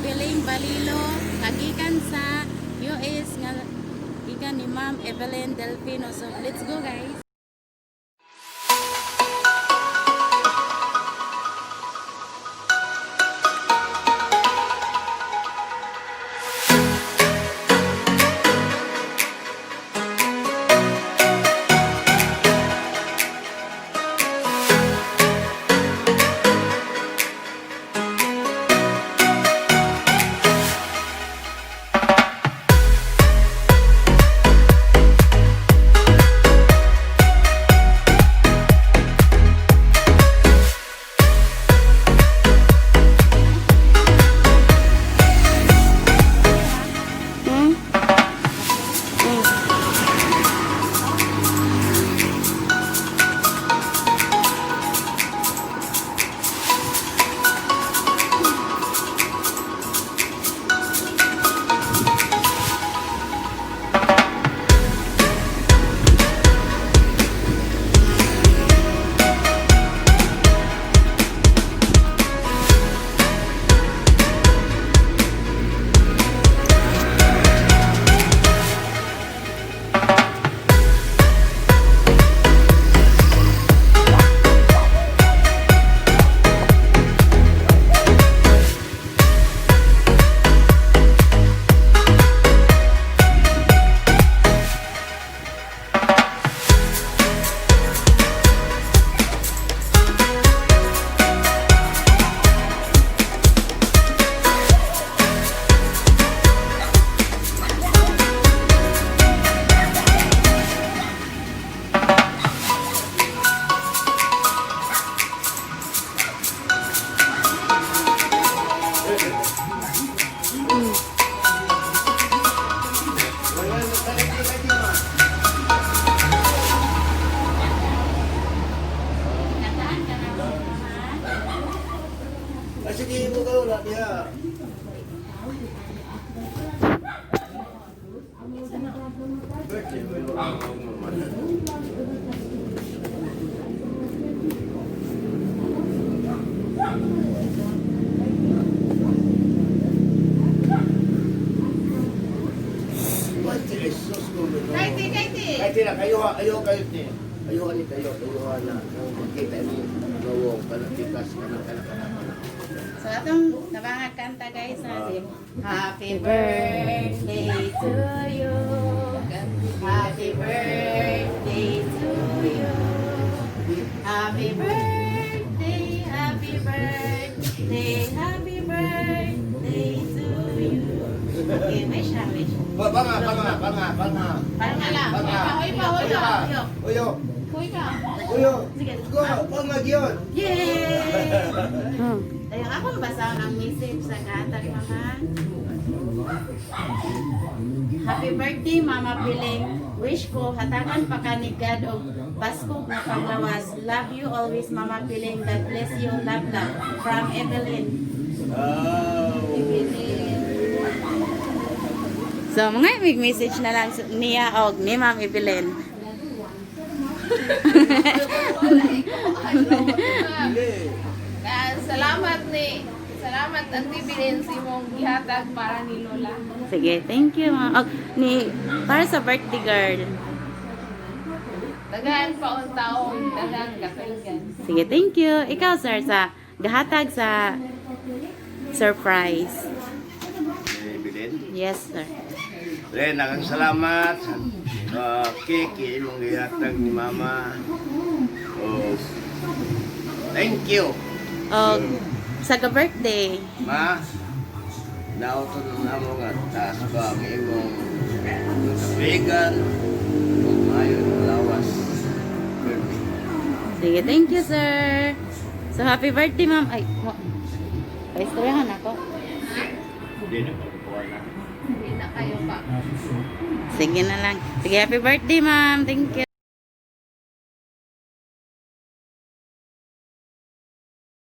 Peling Balilo kagikan sa US nga gikan ni Ma'am EVELYN Delfino. So let's go guys. Sige mo daw na diha. Kaiti na kayo ni. Ayuhan ni kayo na makita ni gawong kanatikas kana. So atong nabangag kanta guys natin. Happy birthday to you. Happy birthday to you. Happy birthday, happy birthday, happy birthday to you. Okay, wish ha, wish. Banga. Parang lang. Uyo. Kuy ka. Uyo. Sige. Go, banga giyon. Yay! Ayun, ako basahon ang message sa katag mga. Happy birthday, Mama Peling. Wish ko, hatakan pa ka ni God o Pasko na paglawas. Love you always, Mama Peling. God bless you. Love. From EVELYN. So, mga message na lang niya og ni Ma'am EVELYN. Salamat ang EVELYN sa imong gihatag para ni Lola. Sige, thank you Ma'am. Para sa birthday girl. Daghn pa ang taon, daghn katuigan. Sige, thank you. Ikaw sir sa gahatag sa surprise. EVELYN. Yes sir. Len, nakang salamat sa cake imong gihatag ni Mama. Oh, thank you. Og sa birthday. Ma, nauto na mo nga taas ba ang imong katuigan o ngayun lawas. Sige, thank you sir. So happy birthday ma'am. Ay, paistoryahan ako. Hindi na pagkukuha na. Hindi na kayo pa. Sige na lang. Sige, happy birthday ma'am. Thank you.